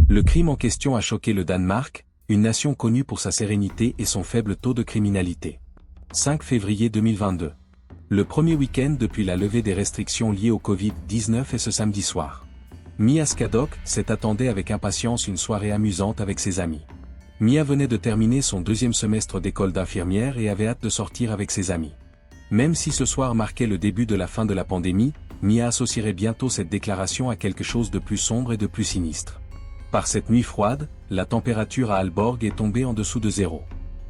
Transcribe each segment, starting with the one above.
Le crime en question a choqué le Danemark, une nation connue pour sa sérénité et son faible taux de criminalité. 5 février 2022. Le premier week-end depuis la levée des restrictions liées au Covid-19 est ce samedi soir. Mia Skadok s'attendait avec impatience une soirée amusante avec ses amis. Mia venait de terminer son deuxième semestre d'école d'infirmière et avait hâte de sortir avec ses amis. Même si ce soir marquait le début de la fin de la pandémie, Mia associerait bientôt cette déclaration à quelque chose de plus sombre et de plus sinistre. Par cette nuit froide, la température à Aalborg est tombée en dessous de zéro.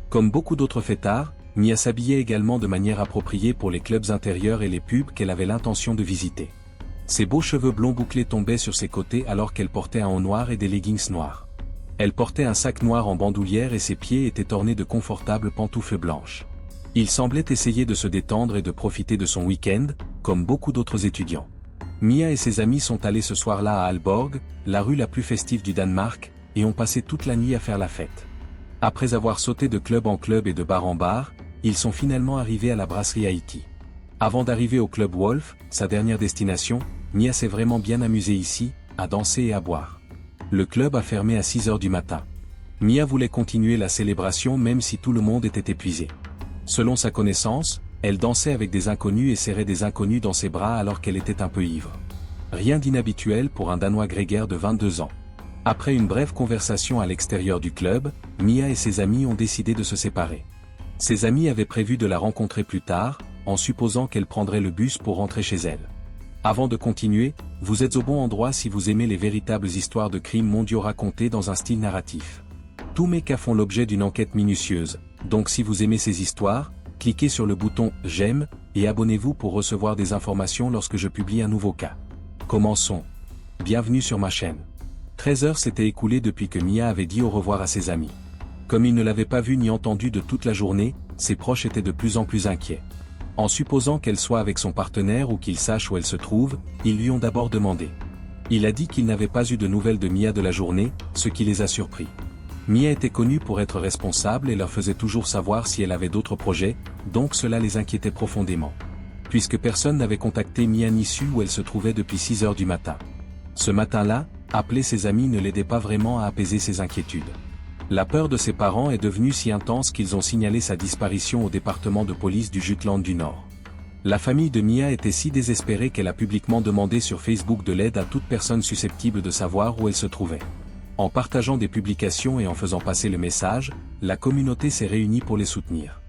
Comme beaucoup d'autres fêtards, Mia s'habillait également de manière appropriée pour les clubs intérieurs et les pubs qu'elle avait l'intention de visiter. Ses beaux cheveux blonds bouclés tombaient sur ses côtés alors qu'elle portait un haut noir et des leggings noirs. Elle portait un sac noir en bandoulière et ses pieds étaient ornés de confortables pantoufles blanches. Il semblait essayer de se détendre et de profiter de son week-end, comme beaucoup d'autres étudiants. Mia et ses amis sont allés ce soir-là à Aalborg, la rue la plus festive du Danemark, et ont passé toute la nuit à faire la fête. Après avoir sauté de club en club et de bar en bar, ils sont finalement arrivés à la brasserie Haïti. Avant d'arriver au club Wolf, sa dernière destination, Mia s'est vraiment bien amusée ici, à danser et à boire. Le club a fermé à 6 h du matin. Mia voulait continuer la célébration même si tout le monde était épuisé. Selon sa connaissance, elle dansait avec des inconnus et serrait des inconnus dans ses bras alors qu'elle était un peu ivre. Rien d'inhabituel pour un Danois grégaire de 22 ans. Après une brève conversation à l'extérieur du club, Mia et ses amis ont décidé de se séparer. Ses amis avaient prévu de la rencontrer plus tard, en supposant qu'elle prendrait le bus pour rentrer chez elle. Avant de continuer, vous êtes au bon endroit si vous aimez les véritables histoires de crimes mondiaux racontées dans un style narratif. Tous mes cas font l'objet d'une enquête minutieuse, donc si vous aimez ces histoires, cliquez sur le bouton « J'aime » et abonnez-vous pour recevoir des informations lorsque je publie un nouveau cas. Commençons. Bienvenue sur ma chaîne. 13 heures s'étaient écoulées depuis que Mia avait dit au revoir à ses amis. Comme ils ne l'avaient pas vue ni entendue de toute la journée, ses proches étaient de plus en plus inquiets. En supposant qu'elle soit avec son partenaire ou qu'il sache où elle se trouve, ils lui ont d'abord demandé. Il a dit qu'il n'avait pas eu de nouvelles de Mia de la journée, ce qui les a surpris. Mia était connue pour être responsable et leur faisait toujours savoir si elle avait d'autres projets, donc cela les inquiétait profondément. Puisque personne n'avait contacté Mia ni su où elle se trouvait depuis 6 h du matin. Ce matin-là, appeler ses amis ne l'aidait pas vraiment à apaiser ses inquiétudes. La peur de ses parents est devenue si intense qu'ils ont signalé sa disparition au département de police du Jutland du Nord. La famille de Mia était si désespérée qu'elle a publiquement demandé sur Facebook de l'aide à toute personne susceptible de savoir où elle se trouvait. En partageant des publications et en faisant passer le message, la communauté s'est réunie pour les soutenir.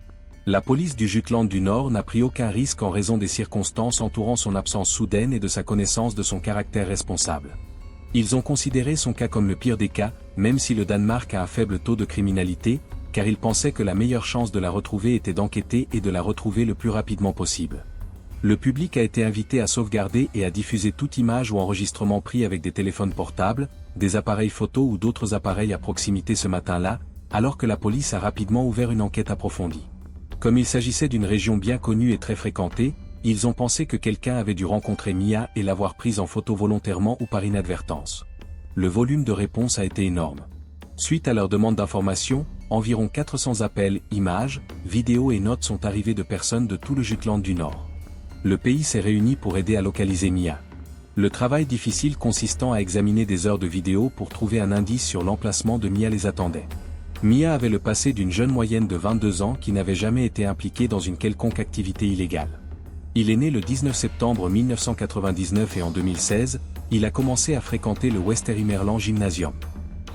La police du Jutland du Nord n'a pris aucun risque en raison des circonstances entourant son absence soudaine et de sa connaissance de son caractère responsable. Ils ont considéré son cas comme le pire des cas, même si le Danemark a un faible taux de criminalité, car ils pensaient que la meilleure chance de la retrouver était d'enquêter et de la retrouver le plus rapidement possible. Le public a été invité à sauvegarder et à diffuser toute image ou enregistrement pris avec des téléphones portables, des appareils photo ou d'autres appareils à proximité ce matin-là, alors que la police a rapidement ouvert une enquête approfondie. Comme il s'agissait d'une région bien connue et très fréquentée, ils ont pensé que quelqu'un avait dû rencontrer Mia et l'avoir prise en photo volontairement ou par inadvertance. Le volume de réponses a été énorme. Suite à leur demande d'information, environ 400 appels, images, vidéos et notes sont arrivés de personnes de tout le Jutland du Nord. Le pays s'est réuni pour aider à localiser Mia. Le travail difficile consistant à examiner des heures de vidéos pour trouver un indice sur l'emplacement de Mia les attendait. Mia avait le passé d'une jeune moyenne de 22 ans qui n'avait jamais été impliquée dans une quelconque activité illégale. Il est né le 19 septembre 1999 et en 2016, il a commencé à fréquenter le Westerimerland Gymnasium.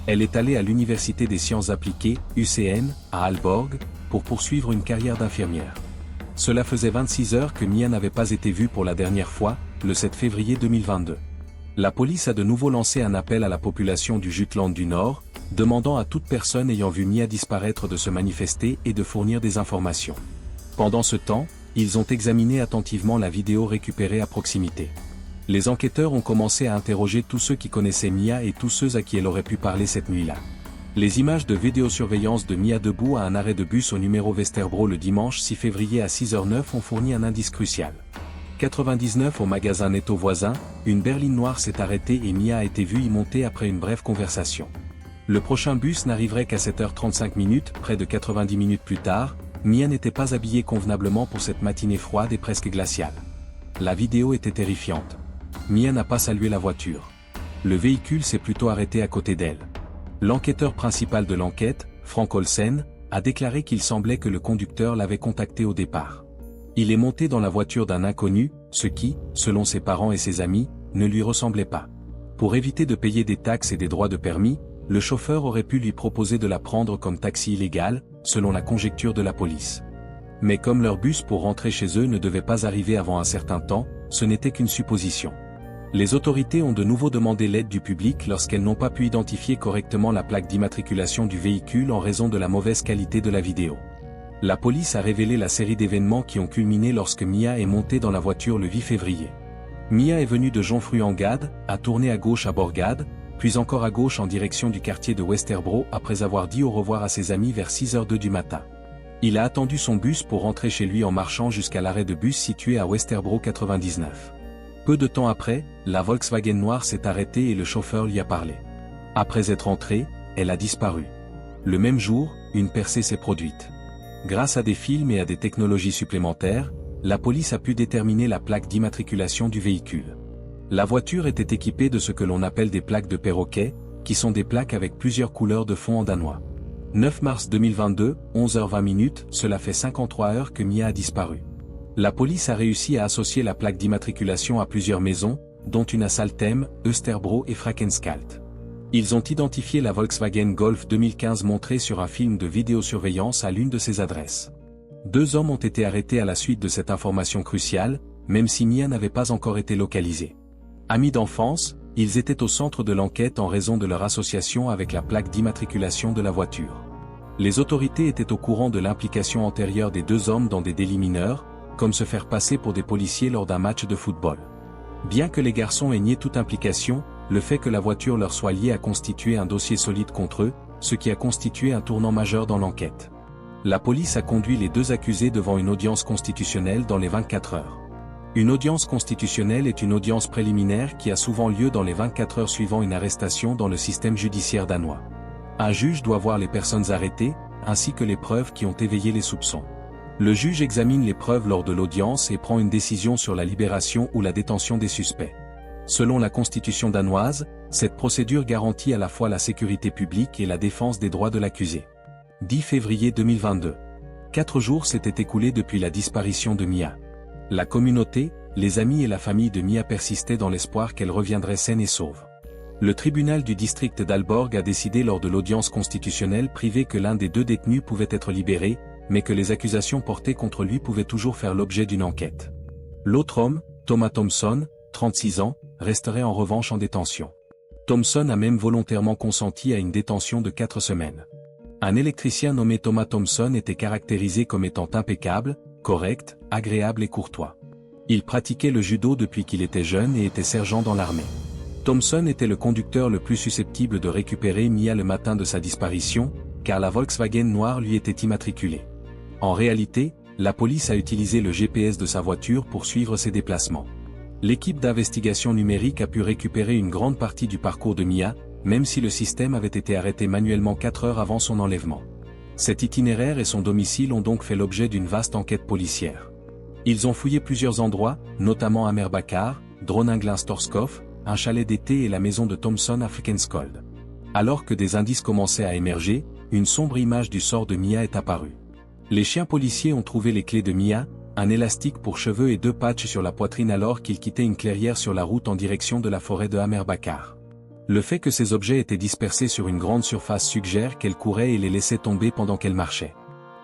Elle est allée à l'Université des sciences appliquées, UCN, à Aalborg, pour poursuivre une carrière d'infirmière. Cela faisait 26 heures que Mia n'avait pas été vue pour la dernière fois, le 7 février 2022. La police a de nouveau lancé un appel à la population du Jutland du Nord, demandant à toute personne ayant vu Mia disparaître de se manifester et de fournir des informations. Pendant ce temps, ils ont examiné attentivement la vidéo récupérée à proximité. Les enquêteurs ont commencé à interroger tous ceux qui connaissaient Mia et tous ceux à qui elle aurait pu parler cette nuit-là. Les images de vidéosurveillance de Mia debout à un arrêt de bus au numéro Vesterbro le dimanche 6 février à 6 h 09 ont fourni un indice crucial. 99 au magasin Netto voisin, une berline noire s'est arrêtée et Mia a été vue y monter après une brève conversation. Le prochain bus n'arriverait qu'à 7 h 35, près de 90 minutes plus tard. Mia n'était pas habillée convenablement pour cette matinée froide et presque glaciale. La vidéo était terrifiante. Mia n'a pas salué la voiture. Le véhicule s'est plutôt arrêté à côté d'elle. L'enquêteur principal de l'enquête, Frank Olsen, a déclaré qu'il semblait que le conducteur l'avait contacté au départ. Il est monté dans la voiture d'un inconnu, ce qui, selon ses parents et ses amis, ne lui ressemblait pas. Pour éviter de payer des taxes et des droits de permis, le chauffeur aurait pu lui proposer de la prendre comme taxi illégal, selon la conjecture de la police. Mais comme leur bus pour rentrer chez eux ne devait pas arriver avant un certain temps, ce n'était qu'une supposition. Les autorités ont de nouveau demandé l'aide du public lorsqu'elles n'ont pas pu identifier correctement la plaque d'immatriculation du véhicule en raison de la mauvaise qualité de la vidéo. La police a révélé la série d'événements qui ont culminé lorsque Mia est montée dans la voiture le 8 février. Mia est venue de Jonfru-en-Gade, a tourné à gauche à Borgade, puis encore à gauche en direction du quartier de Westerbro après avoir dit au revoir à ses amis vers 6h02 du matin. Il a attendu son bus pour rentrer chez lui en marchant jusqu'à l'arrêt de bus situé à Westerbro 99. Peu de temps après, la Volkswagen noire s'est arrêtée et le chauffeur lui a parlé. Après être entrée, elle a disparu. Le même jour, une percée s'est produite. Grâce à des films et à des technologies supplémentaires, la police a pu déterminer la plaque d'immatriculation du véhicule. La voiture était équipée de ce que l'on appelle des plaques de perroquet, qui sont des plaques avec plusieurs couleurs de fond en danois. 9 mars 2022, 11h20, cela fait 53 heures que Mia a disparu. La police a réussi à associer la plaque d'immatriculation à plusieurs maisons, dont une à Saltem, Österbro et Frakenskalt. Ils ont identifié la Volkswagen Golf 2015 montrée sur un film de vidéosurveillance à l'une de ces adresses. 2 hommes ont été arrêtés à la suite de cette information cruciale, même si Mia n'avait pas encore été localisée. Amis d'enfance, ils étaient au centre de l'enquête en raison de leur association avec la plaque d'immatriculation de la voiture. Les autorités étaient au courant de l'implication antérieure des 2 hommes dans des délits mineurs, comme se faire passer pour des policiers lors d'un match de football. Bien que les garçons aient nié toute implication, le fait que la voiture leur soit liée a constitué un dossier solide contre eux, ce qui a constitué un tournant majeur dans l'enquête. La police a conduit les 2 accusés devant une audience constitutionnelle dans les 24 heures. Une audience constitutionnelle est une audience préliminaire qui a souvent lieu dans les 24 heures suivant une arrestation dans le système judiciaire danois. Un juge doit voir les personnes arrêtées, ainsi que les preuves qui ont éveillé les soupçons. Le juge examine les preuves lors de l'audience et prend une décision sur la libération ou la détention des suspects. Selon la constitution danoise, cette procédure garantit à la fois la sécurité publique et la défense des droits de l'accusé. 10 février 2022. 4 jours s'étaient écoulés depuis la disparition de Mia. La communauté, les amis et la famille de Mia persistaient dans l'espoir qu'elle reviendrait saine et sauve. Le tribunal du district d'Alborg a décidé lors de l'audience constitutionnelle privée que l'un des 2 détenus pouvait être libéré, mais que les accusations portées contre lui pouvaient toujours faire l'objet d'une enquête. L'autre homme, Thomas Thompson, 36 ans, resterait en revanche en détention. Thompson a même volontairement consenti à une détention de 4 semaines. Un électricien nommé Thomas Thompson était caractérisé comme étant impeccable, correct, agréable et courtois. Il pratiquait le judo depuis qu'il était jeune et était sergent dans l'armée. Thompson était le conducteur le plus susceptible de récupérer Mia le matin de sa disparition, car la Volkswagen noire lui était immatriculée. En réalité, la police a utilisé le GPS de sa voiture pour suivre ses déplacements. L'équipe d'investigation numérique a pu récupérer une grande partie du parcours de Mia, même si le système avait été arrêté manuellement 4 heures avant son enlèvement. Cet itinéraire et son domicile ont donc fait l'objet d'une vaste enquête policière. Ils ont fouillé plusieurs endroits, notamment Amerbakar, Dronninglin-Storskov, un chalet d'été et la maison de Thompson à Frakenskold. Alors que des indices commençaient à émerger, une sombre image du sort de Mia est apparue. Les chiens policiers ont trouvé les clés de Mia, un élastique pour cheveux et 2 patchs sur la poitrine alors qu'ils quittaient une clairière sur la route en direction de la forêt de Amerbakar. Le fait que ces objets étaient dispersés sur une grande surface suggère qu'elle courait et les laissait tomber pendant qu'elle marchait.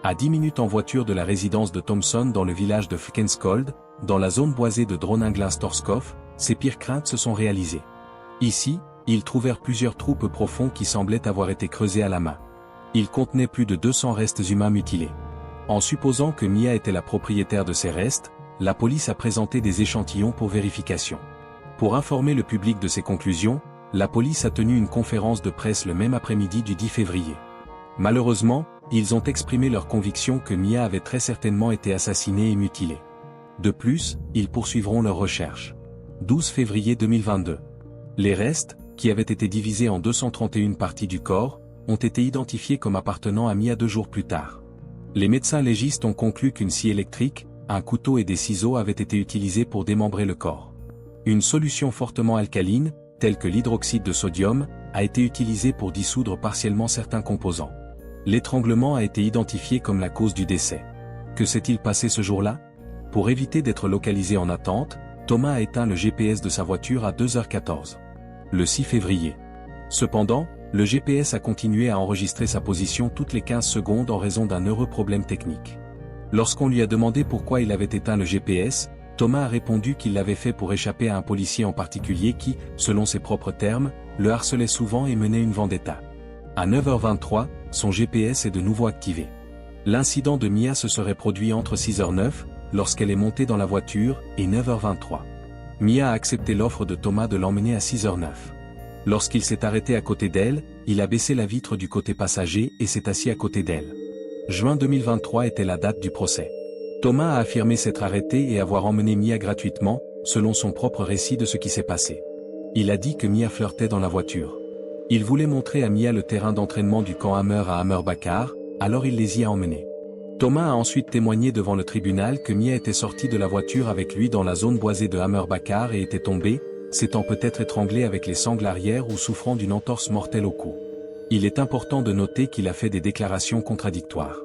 À 10 minutes en voiture de la résidence de Thompson dans le village de Frakenskold, dans la zone boisée de Dronninglin-Storskov, ses pires craintes se sont réalisées. Ici, ils trouvèrent plusieurs trous peu profonds qui semblaient avoir été creusés à la main. Ils contenaient plus de 200 restes humains mutilés. En supposant que Mia était la propriétaire de ces restes, la police a présenté des échantillons pour vérification. Pour informer le public de ses conclusions, la police a tenu une conférence de presse le même après-midi du 10 février. Malheureusement, ils ont exprimé leur conviction que Mia avait très certainement été assassinée et mutilée. De plus, ils poursuivront leurs recherches. 12 février 2022. Les restes, qui avaient été divisés en 231 parties du corps, ont été identifiés comme appartenant à Mia 2 jours plus tard. Les médecins légistes ont conclu qu'une scie électrique, un couteau et des ciseaux avaient été utilisés pour démembrer le corps. Une solution fortement alcaline, tel que l'hydroxyde de sodium, a été utilisé pour dissoudre partiellement certains composants. L'étranglement a été identifié comme la cause du décès. Que s'est-il passé ce jour-là? Pour éviter d'être localisé en attente, Thomas a éteint le GPS de sa voiture à 2h14. Le 6 février. Cependant, le GPS a continué à enregistrer sa position toutes les 15 secondes en raison d'un heureux problème technique. Lorsqu'on lui a demandé pourquoi il avait éteint le GPS, Thomas a répondu qu'il l'avait fait pour échapper à un policier en particulier qui, selon ses propres termes, le harcelait souvent et menait une vendetta. À 9h23, son GPS est de nouveau activé. L'incident de Mia se serait produit entre 6h09, lorsqu'elle est montée dans la voiture, et 9h23. Mia a accepté l'offre de Thomas de l'emmener à 6h09. Lorsqu'il s'est arrêté à côté d'elle, il a baissé la vitre du côté passager et s'est assis à côté d'elle. Juin 2023 était la date du procès. Thomas a affirmé s'être arrêté et avoir emmené Mia gratuitement, selon son propre récit de ce qui s'est passé. Il a dit que Mia flirtait dans la voiture. Il voulait montrer à Mia le terrain d'entraînement du camp Hammer à Hammer Bakar, alors il les y a emmenés. Thomas a ensuite témoigné devant le tribunal que Mia était sortie de la voiture avec lui dans la zone boisée de Hammer Bakar et était tombée, s'étant peut-être étranglée avec les sangles arrière ou souffrant d'une entorse mortelle au cou. Il est important de noter qu'il a fait des déclarations contradictoires.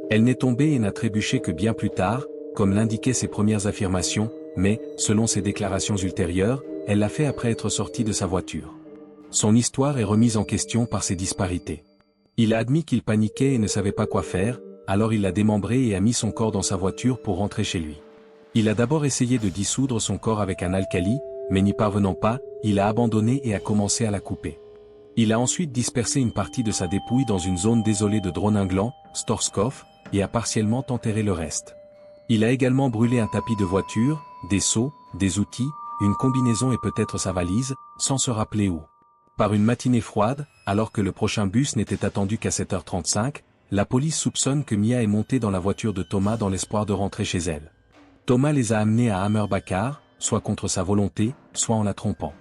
Elle n'est tombée et n'a trébuché que bien plus tard, comme l'indiquaient ses premières affirmations, mais, selon ses déclarations ultérieures, elle l'a fait après être sortie de sa voiture. Son histoire est remise en question par ses disparités. Il a admis qu'il paniquait et ne savait pas quoi faire, alors il l'a démembré et a mis son corps dans sa voiture pour rentrer chez lui. Il a d'abord essayé de dissoudre son corps avec un alcali, mais n'y parvenant pas, il a abandonné et a commencé à la couper. Il a ensuite dispersé une partie de sa dépouille dans une zone désolée de Droninglan, Storskov, et a partiellement enterré le reste. Il a également brûlé un tapis de voiture, des seaux, des outils, une combinaison et peut-être sa valise, sans se rappeler où. Par une matinée froide, alors que le prochain bus n'était attendu qu'à 7h35, la police soupçonne que Mia est montée dans la voiture de Thomas dans l'espoir de rentrer chez elle. Thomas les a amenés à Hammer Bakar, soit contre sa volonté, soit en la trompant.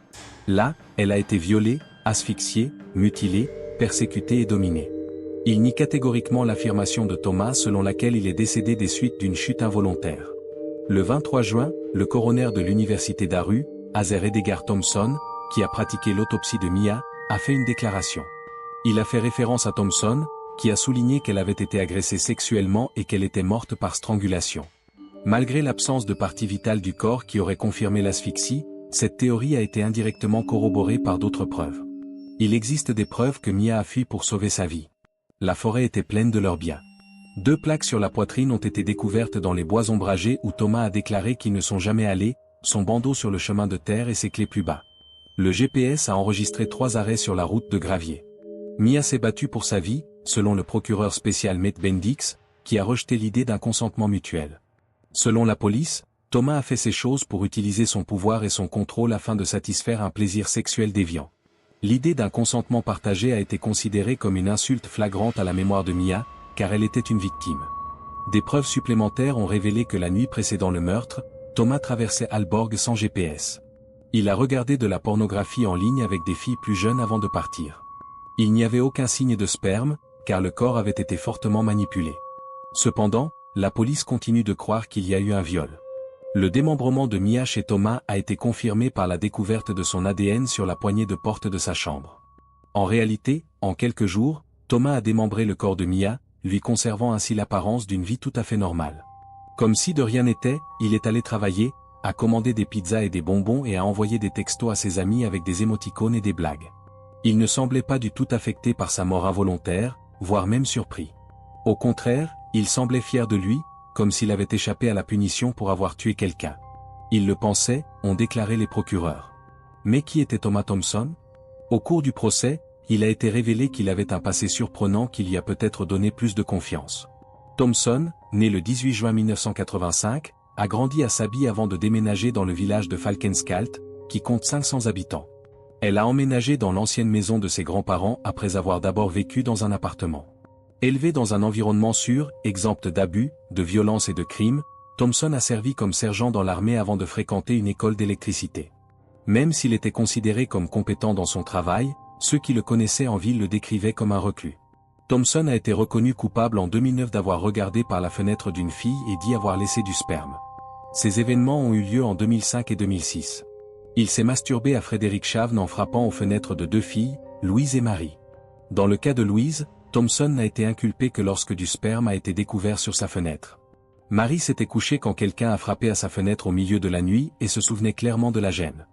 Là, elle a été violée, asphyxiée, mutilée, persécutée et dominée. Il nie catégoriquement l'affirmation de Thomas selon laquelle il est décédé des suites d'une chute involontaire. Le 23 juin, le coroner de l'université d'Aru, Azer Edgar Thompson, qui a pratiqué l'autopsie de Mia, a fait une déclaration. Il a fait référence à Thompson, qui a souligné qu'elle avait été agressée sexuellement et qu'elle était morte par strangulation. Malgré l'absence de partie vitale du corps qui aurait confirmé l'asphyxie, cette théorie a été indirectement corroborée par d'autres preuves. Il existe des preuves que Mia a fui pour sauver sa vie. La forêt était pleine de leurs biens. 2 plaques sur la poitrine ont été découvertes dans les bois ombragés où Thomas a déclaré qu'ils ne sont jamais allés, son bandeau sur le chemin de terre et ses clés plus bas. Le GPS a enregistré 3 arrêts sur la route de gravier. Mia s'est battue pour sa vie, selon le procureur spécial Matt Bendix, qui a rejeté l'idée d'un consentement mutuel. Selon la police, Thomas a fait ces choses pour utiliser son pouvoir et son contrôle afin de satisfaire un plaisir sexuel déviant. L'idée d'un consentement partagé a été considérée comme une insulte flagrante à la mémoire de Mia, car elle était une victime. Des preuves supplémentaires ont révélé que la nuit précédant le meurtre, Thomas traversait Aalborg sans GPS. Il a regardé de la pornographie en ligne avec des filles plus jeunes avant de partir. Il n'y avait aucun signe de sperme, car le corps avait été fortement manipulé. Cependant, la police continue de croire qu'il y a eu un viol. Le démembrement de Mia chez Thomas a été confirmé par la découverte de son ADN sur la poignée de porte de sa chambre. En réalité, en quelques jours, Thomas a démembré le corps de Mia, lui conservant ainsi l'apparence d'une vie tout à fait normale. Comme si de rien n'était, il est allé travailler, a commandé des pizzas et des bonbons et a envoyé des textos à ses amis avec des émoticônes et des blagues. Il ne semblait pas du tout affecté par sa mort involontaire, voire même surpris. Au contraire, il semblait fier de lui, comme s'il avait échappé à la punition pour avoir tué quelqu'un. Il le pensait, ont déclaré les procureurs. Mais qui était Thomas Thompson? Au cours du procès, il a été révélé qu'il avait un passé surprenant qui lui a peut-être donné plus de confiance. Thompson, né le 18 juin 1985, a grandi à Sabi avant de déménager dans le village de Falkenskalt, qui compte 500 habitants. Elle a emménagé dans l'ancienne maison de ses grands-parents après avoir d'abord vécu dans un appartement. Élevé dans un environnement sûr, exempt d'abus, de violences et de crimes, Thompson a servi comme sergent dans l'armée avant de fréquenter une école d'électricité. Même s'il était considéré comme compétent dans son travail, ceux qui le connaissaient en ville le décrivaient comme un reclus. Thompson a été reconnu coupable en 2009 d'avoir regardé par la fenêtre d'une fille et dit avoir laissé du sperme. Ces événements ont eu lieu en 2005 et 2006. Il s'est masturbé à Frédéric Chaven en frappant aux fenêtres de 2 filles, Louise et Marie. Dans le cas de Louise, Thompson n'a été inculpé que lorsque du sperme a été découvert sur sa fenêtre. Marie s'était couchée quand quelqu'un a frappé à sa fenêtre au milieu de la nuit et se souvenait clairement de la gêne.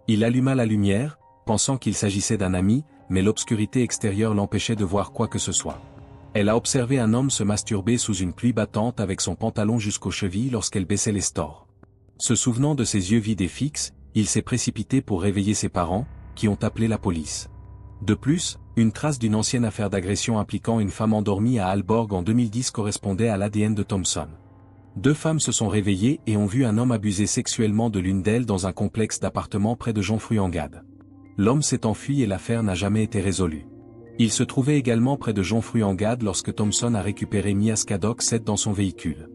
Il alluma la lumière, pensant qu'il s'agissait d'un ami, mais l'obscurité extérieure l'empêchait de voir quoi que ce soit. Elle a observé un homme se masturber sous une pluie battante avec son pantalon jusqu'aux chevilles lorsqu'elle baissait les stores. Se souvenant de ses yeux vides et fixes, il s'est précipité pour réveiller ses parents, qui ont appelé la police. De plus, une trace d'une ancienne affaire d'agression impliquant une femme endormie à Aalborg en 2010 correspondait à l'ADN de Thompson. 2 femmes se sont réveillées et ont vu un homme abuser sexuellement de l'une d'elles dans un complexe d'appartements près de Jonfruy-en-Gade. L'homme s'est enfui et l'affaire n'a jamais été résolue. Il se trouvait également près de Jonfruy-en-Gade lorsque Thompson a récupéré Mia Skadok 7 dans son véhicule.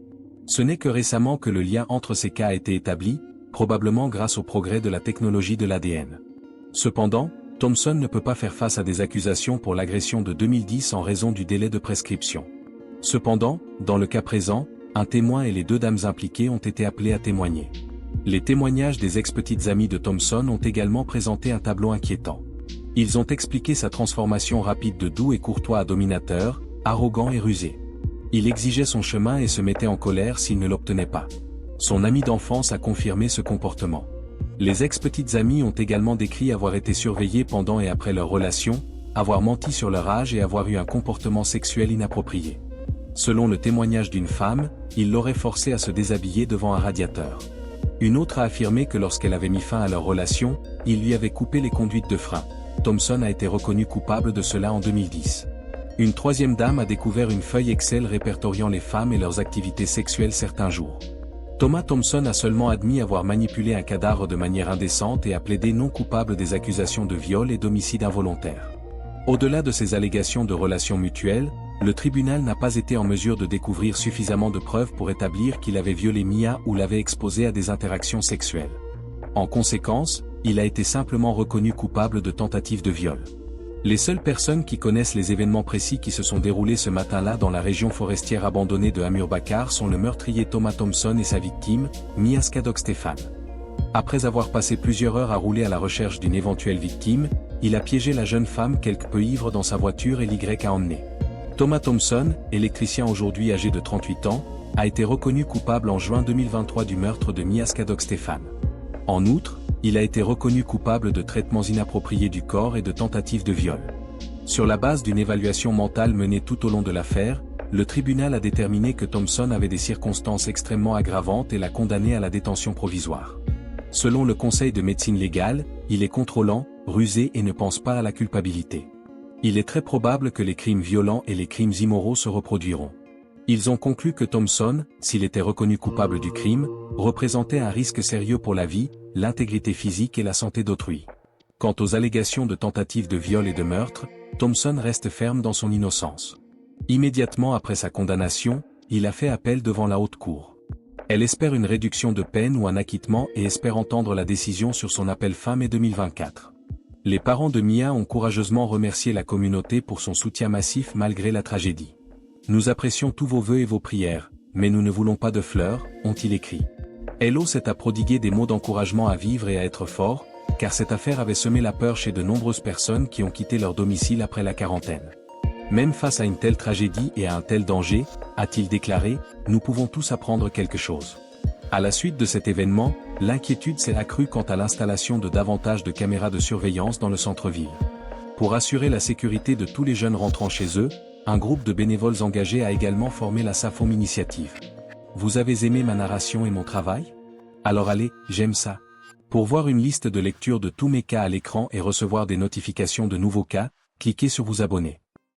Ce n'est que récemment que le lien entre ces cas a été établi, probablement grâce au progrès de la technologie de l'ADN. Cependant, Thompson ne peut pas faire face à des accusations pour l'agression de 2010 en raison du délai de prescription. Cependant, dans le cas présent, un témoin et les 2 dames impliquées ont été appelés à témoigner. Les témoignages des ex-petites amies de Thompson ont également présenté un tableau inquiétant. Ils ont expliqué sa transformation rapide de doux et courtois à dominateur, arrogant et rusé. Il exigeait son chemin et se mettait en colère s'il ne l'obtenait pas. Son ami d'enfance a confirmé ce comportement. Les ex-petites amies ont également décrit avoir été surveillées pendant et après leur relation, avoir menti sur leur âge et avoir eu un comportement sexuel inapproprié. Selon le témoignage d'une femme, il l'aurait forcée à se déshabiller devant un radiateur. Une autre a affirmé que lorsqu'elle avait mis fin à leur relation, il lui avait coupé les conduites de frein. Thompson a été reconnu coupable de cela en 2010. Une 3e dame a découvert une feuille Excel répertoriant les femmes et leurs activités sexuelles certains jours. Thomas Thompson a seulement admis avoir manipulé un cadavre de manière indécente et a plaidé non coupable des accusations de viol et d'homicide involontaire. Au-delà de ces allégations de relations mutuelles, le tribunal n'a pas été en mesure de découvrir suffisamment de preuves pour établir qu'il avait violé Mia ou l'avait exposée à des interactions sexuelles. En conséquence, il a été simplement reconnu coupable de tentative de viol. Les seules personnes qui connaissent les événements précis qui se sont déroulés ce matin-là dans la région forestière abandonnée de Hamur-Bakar sont le meurtrier Thomas Thompson et sa victime, Mia Skadok-Stefan. Après avoir passé plusieurs heures à rouler à la recherche d'une éventuelle victime, il a piégé la jeune femme quelque peu ivre dans sa voiture et l'Y a emmené. Thomas Thompson, électricien aujourd'hui âgé de 38 ans, a été reconnu coupable en juin 2023 du meurtre de Mia Skadok-Stefan. En outre, il a été reconnu coupable de traitements inappropriés du corps et de tentative de viol. Sur la base d'une évaluation mentale menée tout au long de l'affaire, le tribunal a déterminé que Thompson avait des circonstances extrêmement aggravantes et l'a condamné à la détention provisoire. Selon le Conseil de médecine légale, il est contrôlant, rusé et ne pense pas à la culpabilité. Il est très probable que les crimes violents et les crimes immoraux se reproduiront. Ils ont conclu que Thompson, s'il était reconnu coupable du crime, représentait un risque sérieux pour la vie, l'intégrité physique et la santé d'autrui. Quant aux allégations de tentative de viol et de meurtre, Thompson reste ferme dans son innocence. Immédiatement après sa condamnation, il a fait appel devant la haute cour. Elle espère une réduction de peine ou un acquittement et espère entendre la décision sur son appel fin mai 2024. Les parents de Mia ont courageusement remercié la communauté pour son soutien massif malgré la tragédie. Nous apprécions tous vos vœux et vos prières, mais nous ne voulons pas de fleurs, ont-ils écrit. Hello s'est à prodiguer des mots d'encouragement à vivre et à être fort, car cette affaire avait semé la peur chez de nombreuses personnes qui ont quitté leur domicile après la quarantaine. Même face à une telle tragédie et à un tel danger, a-t-il déclaré, nous pouvons tous apprendre quelque chose. À la suite de cet événement, l'inquiétude s'est accrue quant à l'installation de davantage de caméras de surveillance dans le centre-ville. Pour assurer la sécurité de tous les jeunes rentrant chez eux, un groupe de bénévoles engagés a également formé la SAFOM Initiative. Vous avez aimé ma narration et mon travail? Alors allez, j'aime ça. Pour voir une liste de lecture de tous mes cas à l'écran et recevoir des notifications de nouveaux cas, cliquez sur vous abonner.